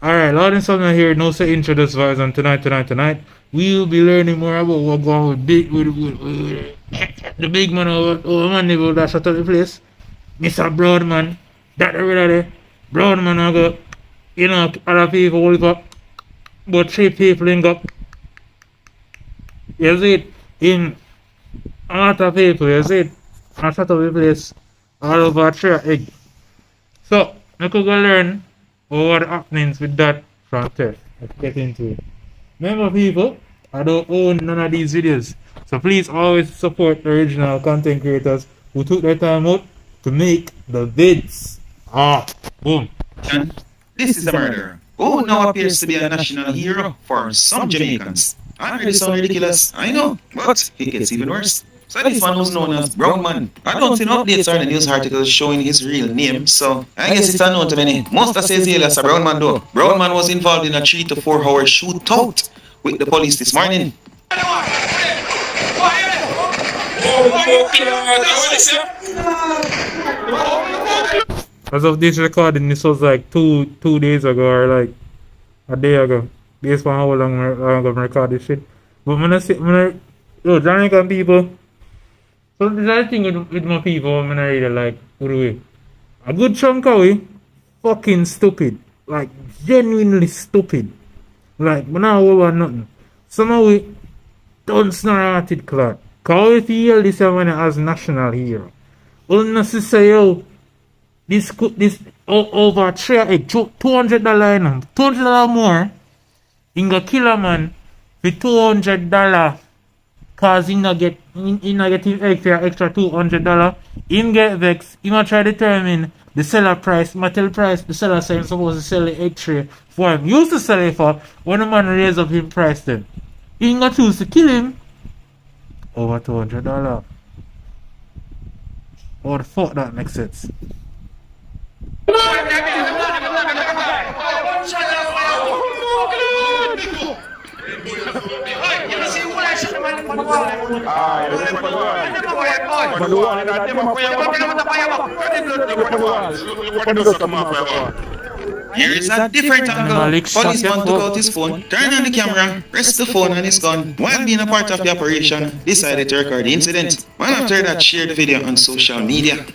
Alright, Lord and Son here, no say introduce vibes, and tonight, we will be learning more about what going with the big man over Mandeville that shut up the place. Mr. Broadman, that already Broadman I got, other people will got, but 3 people in got, you see it, in a lot of people, you see it, I shut up the place, all over 3 egg. So, I could go learn what the happenings with that from there. Let's get into it. Remember people, I don't own none of these videos. So please always support the original content creators who took their time out to make the vids. Boom. This is a murderer who now appears to be a national hero for some Jamaicans. I know this sounds ridiculous, I know, but it gets even worse. So this man was known as Brown Man. I don't see no updates or the news articles showing his real name, so I guess it's unknown to many. Most says he as a Brown Man though. Brown Man was involved in a 3 to 4 hour shootout with the police this morning. As of this recording, this was like two days ago or like a day ago. Based on how long I record this shit. But Jamaican people, so there's a thing with my people, I'm not really like, what do we? A good chunk of we fucking stupid. Like, genuinely stupid. Like, we not over nothing. Some of we don't snarted clout. Cause if you hear this one as national hero. Unnecessary, yo. This over $200 $200 more. You go kill a man for $200. Cause he not get extra $200. Him get vexed. He might try to determine the seller price. Tell price the seller say he's supposed to sell the extra for him. Used to sell it for when the man raise up him price then. He gonna choose to kill him over $200. Or the fuck that makes sense. Here is a different angle. Policeman took out his phone, turned on the camera, pressed the phone on his gun. While being a part of the operation, decided to record the incident. One after that, shared the video on social media.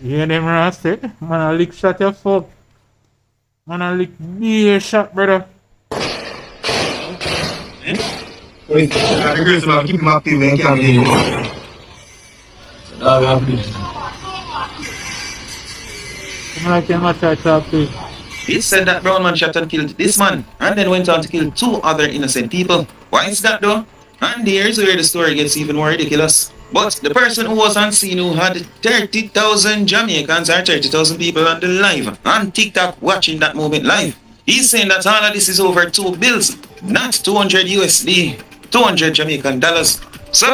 You hear them rasted? Man, I lick shot your fuck. Man, I lick beer shot, brother. Wait, I agree with keep him active and can't be. He said that Brown Man shot and killed this man, and then went on to kill 2 other innocent people. Why is that though? And here's where the story gets even more ridiculous. But the person who was on scene who had 30,000 Jamaicans or 30,000 people on the live on TikTok watching that moment live. He's saying that all of this is over 2 bills, not 200 USD, 200 Jamaican dollars. So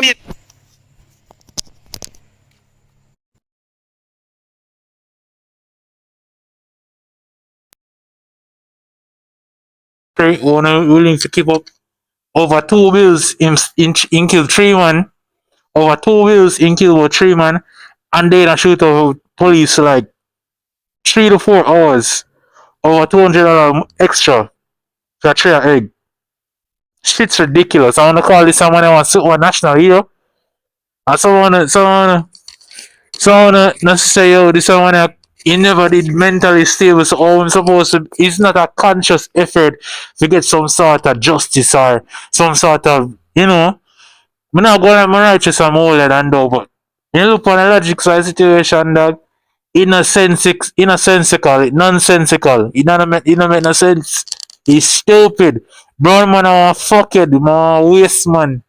willing to keep up over 2 bills in kill 3 man. Over 2 bills in kill about 3 man. And then I shoot over police like 3 to 4 hours. Over $200 extra for a 3 egg. Shit's ridiculous. I wanna call this someone who wants to national hero. And someone not say, yo, this someone he never did mentally stable, so all I'm supposed to, it's not a conscious effort to get some sort of justice or some sort of, I'm not going to my righteous and older than dog, but you look on the logic side situation, dog, nonsensical, it don't make no sense. He's stupid. Brown man, I fuck you, man, waste man.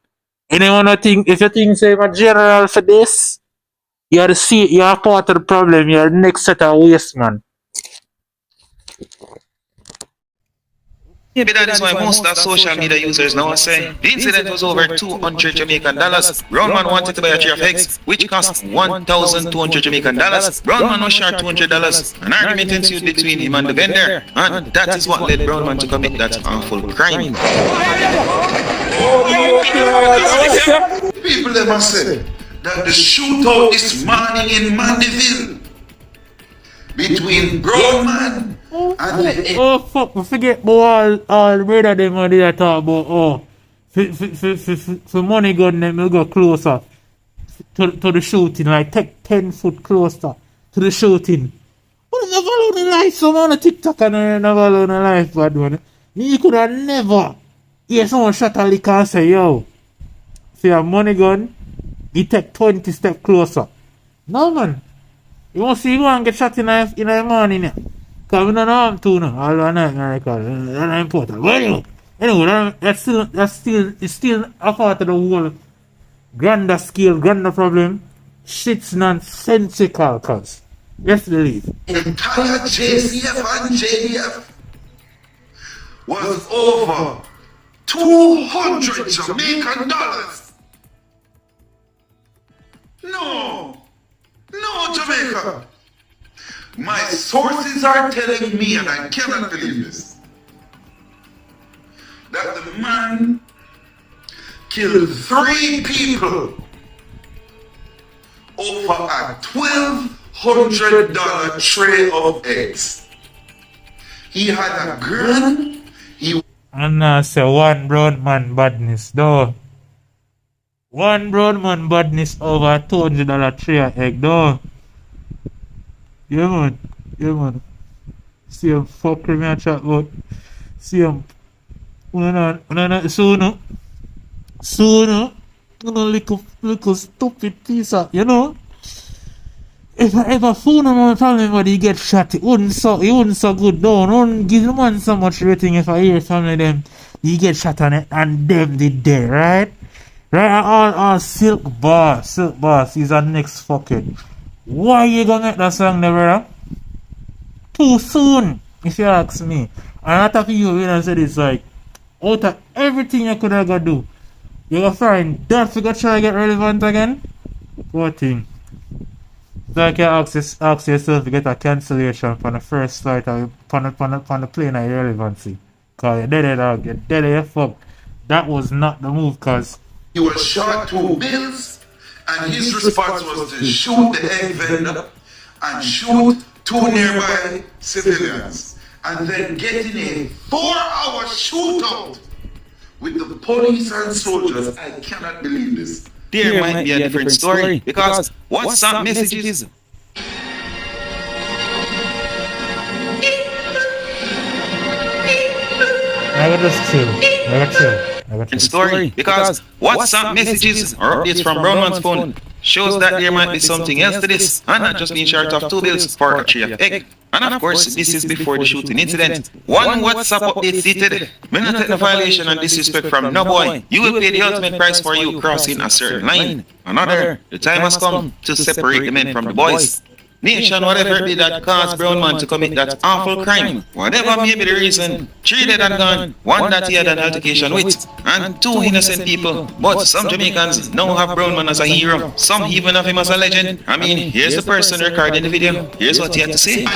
Anyone think, if you think say I'm a general for this, you're part of the problem, you're the next set of waste man. Maybe that is why most of social media users now say the incident was over 200 Jamaican dollars. Brown Man wanted to buy a tray of eggs, which cost 1,200 Jamaican dollars. Brown Man was short $200. An argument ensued between him and the vendor, and that is what led Brown Man to commit that harmful crime. people them have said that the shootout this morning in Mandeville between grown man and the Oh fuck, we forget about all the brother them when they talk about for money gun them will go closer to the shooting, like take 10 foot closer to the shooting. But never alone in life, someone on TikTok and never alone in life, bad one. You could have never hear someone shot a lick and say, yo, see a money gun, you take 20 steps closer. No man. You want to see you go and get shot in the morning, yeah. Because we don't know I'm too now. All the night, I call it. That's not important. Well, anyway, it's still a part of the whole grander scale, grander problem. Shit's nonsensical, cuz. Let's believe. entire JCF and JDF was over 200 Jamaican dollars. No, Jamaica. My sources are telling me, and I cannot believe this, that the man killed 3 people over a $1,200 tray of eggs. He had a gun. And I say one brown man badness, though. One brown man badness over $200 tray of egg, though. Yeah, man. See him fucking me a chat about. See him. Soon, little stupid piece of, you know. If I ever phone on my family member, he get shot, it wouldn't so good. Don't give the man so much rating if I hear family them, he get shot on it, and them did there, right? Right, all Silk Boss is the next fucking. Why you gonna make that song never? Too soon, if you ask me. And a lot of you when I said it's like, out of everything you could ever do, you gonna find that you gonna try to get relevant again? What thing? So you can ask yourself to get a cancellation from the first flight on the plane of irrelevancy. Cause you're dead, dog. You're dead, you're fucked. That was not the move, cause He was shot 2 bills, and his response was to shoot the egg vendor and shoot 2 nearby civilians, and then get in a 4-hour shootout with the police and soldiers. I cannot believe this. There might be a different story because WhatsApp messages I gotta just chill. story because WhatsApp messages or updates from Brown Man's phone shows that there might be something else to this, and not just being short of 2 bills for a tray of egg. And of course, this is before the shooting incident. One WhatsApp update stated, "May not take no violation and disrespect from no boy. You will pay the ultimate price for you crossing a certain line." Another, "The time has come to separate the men from the boys." Nation, whatever it be that caused Brown Man to commit that awful crime, whatever may be the reason, 3 dead and gone, 1 that he had an altercation with, and 2 innocent people. But some Jamaicans now have Brown Man as a hero, some even have him as a legend. I mean, here's the person recording the video, here's what he had to say.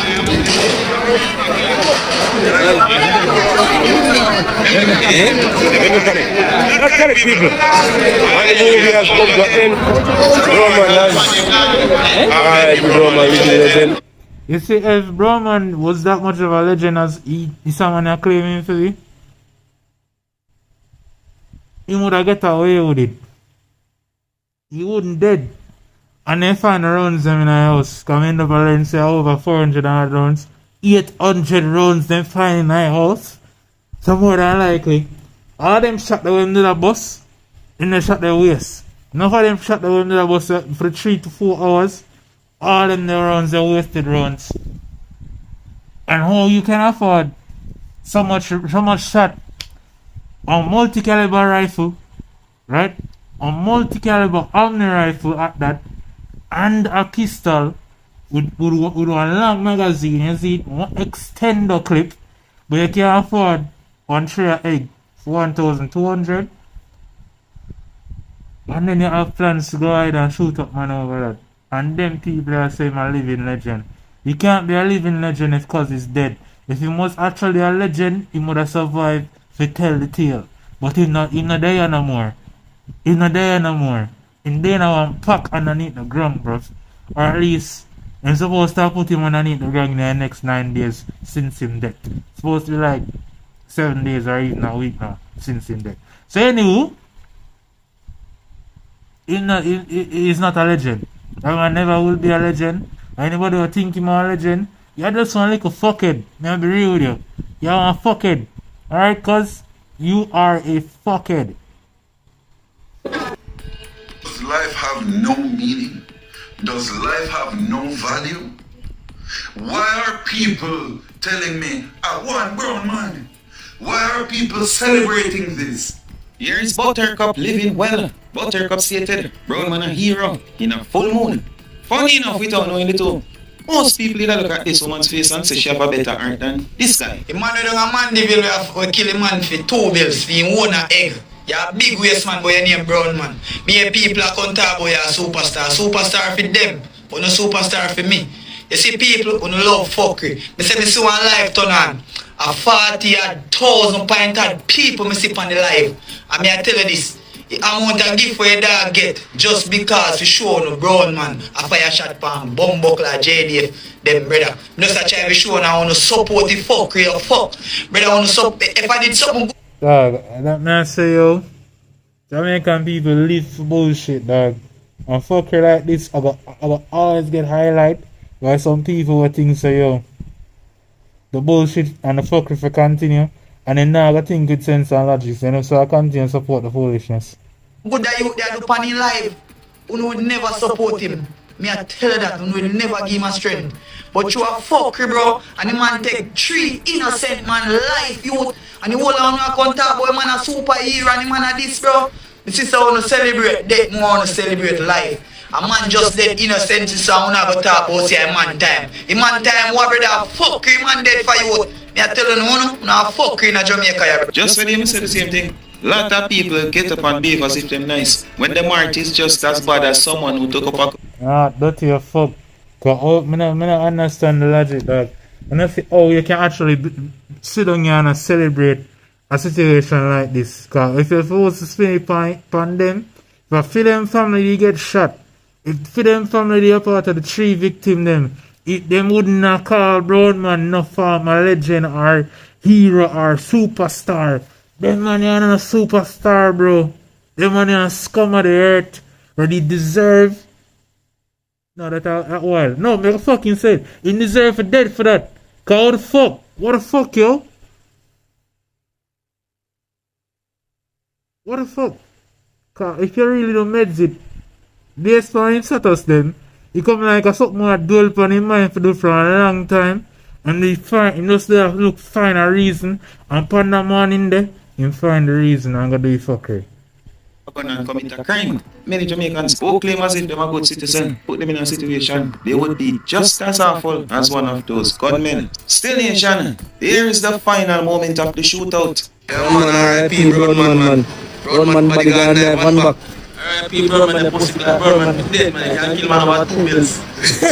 People. And the movie has come to an end. Roman legend. You see, if Broman was that much of a legend as he someone are claiming to be, he would have get away with it. He wouldn't dead. And they find the rounds them in the house. Come in the balance say over 400 rounds. 800 rounds them find in the house. So more than likely. All them shot the way into the bus. Then they shot their waist. None of them shot the way into the bus for 3 to 4 hours. All them the rounds are wasted rounds. And how you can afford so much shot on multi-caliber rifle, right? On multi-caliber Omni rifle at that, and a pistol with a long magazine, you see, one extender clip, but you can afford 1 tray of egg for 1,200. And then you have plans to go ahead and shoot up man over that. And them people are saying I'm a living legend. You can't be a living legend if cause he's dead. If he was actually a legend, he would have survived to tell the tale. But he's not there no more. He's not there no more. in there now and pack underneath the ground, bro. Or at least I'm supposed to put him underneath the ground in the next 9 days since him dead. Supposed to be like 7 days or even a week now since him dead. So anyway, he's not a legend. That man never will be a legend. Anybody who think him a legend, you're just one little fuckhead. May be real with you. You're a fuckhead. Alright, cuz you are a fuckhead. Does life have no meaning? Does life have no value? Why are people telling me, I want brown man? Why are people celebrating this? Here is Buttercup living well. Buttercup stated, brown man a hero in a full moon. Funny enough, without knowing the two, most people that look at this woman's face and say she have a better heart than this guy. The man who down a Mandeville we kill a man for 2 bills for him own a egg. You're a big waist man, but your name brown man. Me and people are come talk about you're a superstar. Superstar for them, but no superstar for me. You see people who love fuckery. Me say me see one life turn on. A 40,000 pint of people me see on the live. And me I tell you this. I want a gift for your dog get just because you show no brown man a fire shot pan bumbuckler JDF them brother. Just a try to show I want to support the fuckery or fuck. Brother I want to support if I did something good. Dog, that man say yo, Jamaican people live for bullshit, dog. And fucker like this, I got always get highlight by some people who think say yo, the bullshit and the fuckery for continue, and then now I think with sense and logic, so I continue to support the foolishness. Good that you there do pan in live, you would never support him. Me I tell you that, you will never give him a strength. But you a fuckery bro, and the man take 3 innocent man life youth. And the whole of them come talk about man a superhero and the man a this bro. The sister wanna celebrate death, more wanna celebrate life. A man just dead innocent so I wanna go talk about say a man time. The man time what brother fuckery man dead for you. Me I tell you no fuckery in a Jamaica. Just when you say the same thing, lot of people get up and behave as if they're nice. When the art is just as bad as someone who took up a Dirty your fuck. Cause I don't understand the logic, dog. And I say, oh, you can actually sit down here and celebrate a situation like this. Cause if you're supposed to spin it on them, if for them family they get shot, if for them family they are part of the 3 victims them, them wouldn't have called brown man no former legend or hero or superstar. Them man are not a superstar, bro. Them man are scum of the earth. But they deserve. No, that wild. No, make a fucking say it. He deserve for dead for that. Cause what the fuck? What the fuck, yo? What the fuck? Cause if you really don't meds it, based on him status then, he come like a something more dwell upon his mind for do for a long time. And he just look find a reason. And upon that morning there, he find the reason and go do his fuckery. and commit a crime. Many Jamaicans who claim as if they are good citizens, put them in a situation they would be just as awful as one of those gunmen. Still nation, here is the final moment of the shootout. Yeah man, R.I.P. Broadman man. Broadman body gone there, one back. R.I.P. Broadman, the pussy that Broadman dead man, you can kill man about 2 bills.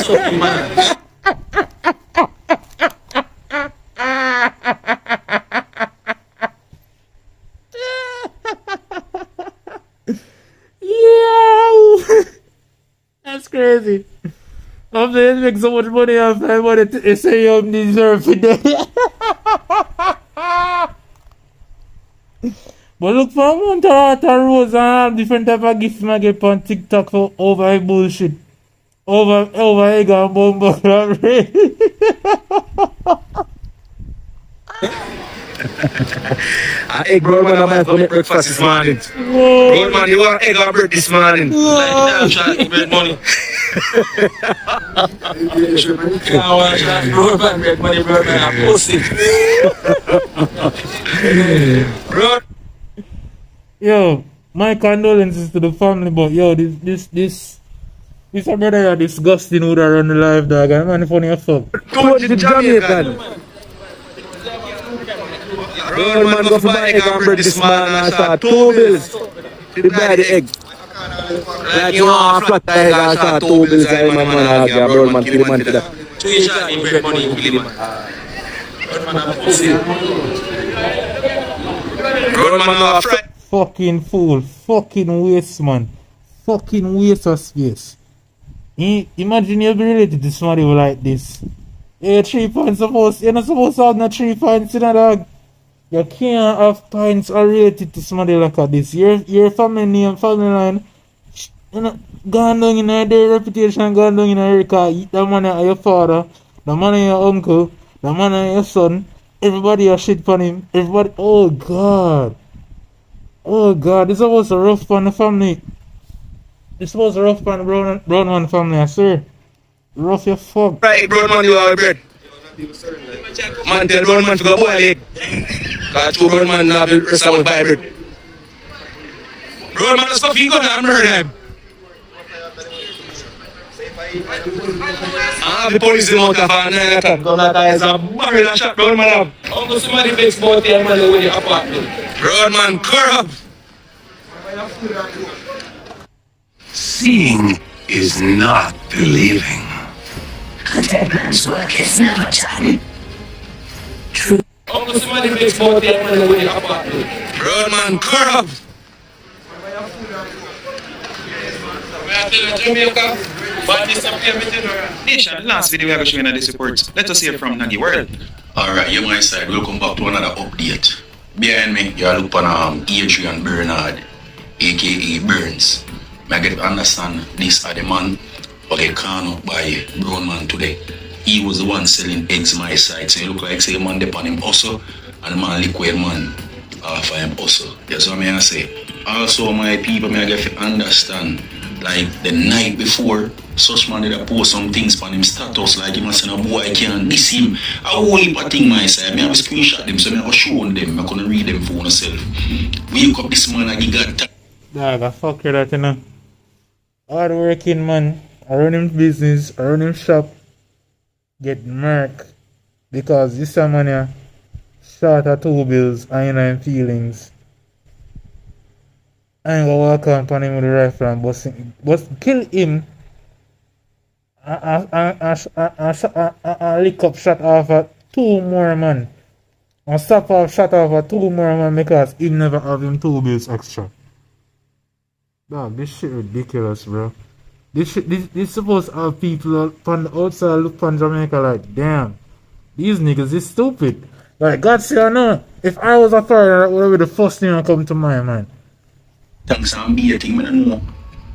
So man. That's crazy. I'm saying make so much money off my money to say you deserve it. But look for amount of art and rose and all different type of gifts I get on TikTok for over bullshit. Over egg and bumbo and bread. Egg Broadman I buy for me breakfast this morning. Broadman, you want egg or bread this morning? Like that, try bread money. I want to try Broadman bread money, Broadman, I'm pussy. Bro. Yo, my condolences to the family, but yo, this a brother are disgusting who that run the live dog, and man funny as fuck. Come to Jamaican. Broadman go for buy egg and bread this morning and start 2 bills to buy the egg. Like you want a flat egg and start 2 bills and man have your Broadman kill the man for that. 2 shot in bread money, you kill him. Broadman, I'm pussy. Broadman no a fry. Fucking fool, fucking waste man, fucking waste of space. Imagine you be related to somebody who like this. You're 3 points supposed, you're not supposed to have no 3 points, you know, dog. You can't have points are related to somebody like this. Your family name, family line, you know, gone down in their reputation, gone down in their record. The money of your father, the money of your uncle, the money of your son. Everybody has shit on him. Everybody, oh God. Oh God, this was a rough on the family. This was a rough on the brown one family, I swear. Rough your fuck. Right, brown man, you have bread. Man, tell brown man to go boil egg. Cause 2 brown man have the rest of us buy bread. Brown man, stuff you gonna murder him. I have the police in out of 9 o'clock. Because a barrel of shot brown man have. Uncle somebody fix about 10 man away the apartment. Brown man, corrupt. Seeing is not believing. A dead man's work is never done. Uncle somebody fix about 10 man away the apartment. Brown man, corrupt. Jamaica. Nation, last video we are showing at this report. Let us hear from Nagi World. Alright, you my side, welcome back to another update. Behind me, you look on Adrian Bernard, aka Burns. I get to understand this are the man who get caught up by brown man today. He was the one selling eggs my side, so you look like say man depend him also, and the man liquid man for him also. That's what I say. Also my people, I get to understand, like the night before, such man did post some things on him status, like he must say, no boy can't diss him. I whole heap of thing myself. I have a screenshot them, so I have show them. I couldn't read them for myself. Wake up this man, he got Dog, I fuck you that, you know. Hard working man, I run him business, I run him shop, get murk. Because this man here, short of 2 bills, I ain't no feelings. I ain't gonna walk on him with the rifle and bust him. But kill him. I lick up shot off of 2 more man. I stop off shot off of 2 more man because he never have him 2 bills extra. Dog, this shit ridiculous, bro. This supposed to have people on the outside look on Jamaica like, damn, these niggas is stupid. Like, God say I know, if I was a foreigner, that would be the first thing that come to my mind. thanks and be a thing, I don't know.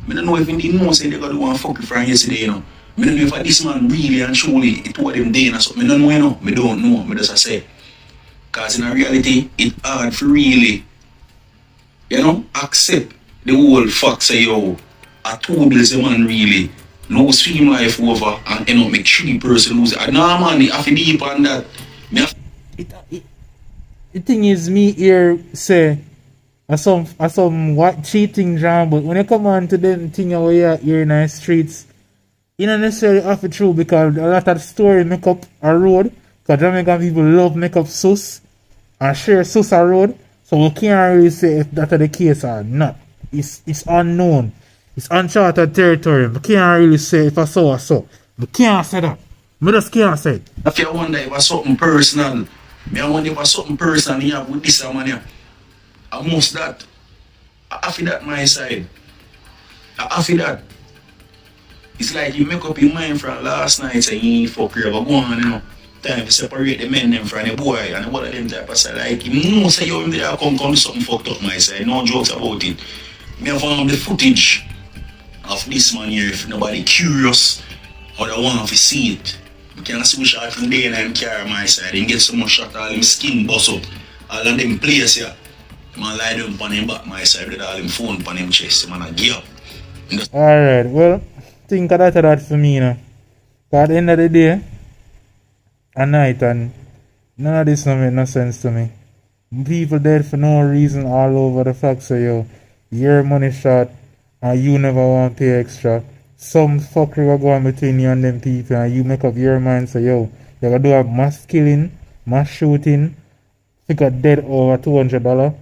I don't know if they know say they got to one fucking from yesterday, you know. I don't know if this man really and truly it what them doing or something. I don't know, you know. I don't know, I just say. Because in reality, it's hard for really, you know, accept the whole fact say, yo, a 2 bills a man really lose film life over and you know make 3 person lose it. No man, I have to deep on that. The thing is, me here say some what cheating John, but when you come on to them thing over here in the streets, you don't necessarily have it true because a lot of story make up a road. Because Jamaican people love make up sus and share sus a road. So we can't really say if that's the case or not. It's unknown. It's uncharted territory. We can't really say if I saw or so. We can't say that. We just can't say it. If you wonder if it was something personal, I wonder if it was something personal you have with this man here. Almost that. I feel that my side. I feel that. It's like you make up your mind from last night and you ain't fuck you ever go on, you know. Time to separate the men them from the boy and what of them type of side. Like you know say you in there come do something fucked up my side. No jokes about it. Me have the footage of this man here if nobody curious or they want to see it. You can see shot from there and carry my side and get some more shot all him skin bust up. All of them place here. Man lie down on him back my side with all him phone on him chest. Man a give up. Alright, well, think of that for me, you know. 'Cause at the end of the day, at night, and none of this don't make no sense to me. People dead for no reason all over the fact so yo, your money shot and you never want to pay extra. Some fuckery will go on between you and them people and you make up your mind so yo, you gotta do a mass killing, mass shooting, figure dead over $200.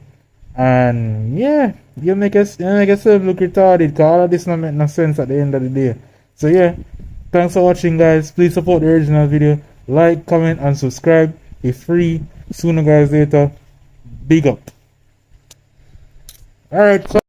And yeah, you make yourself look retarded because all of this don't make no sense at the end of the day. So yeah, thanks for watching guys. Please support the original video. Like, comment and subscribe. It's free. Sooner guys later. Big up. Alright. So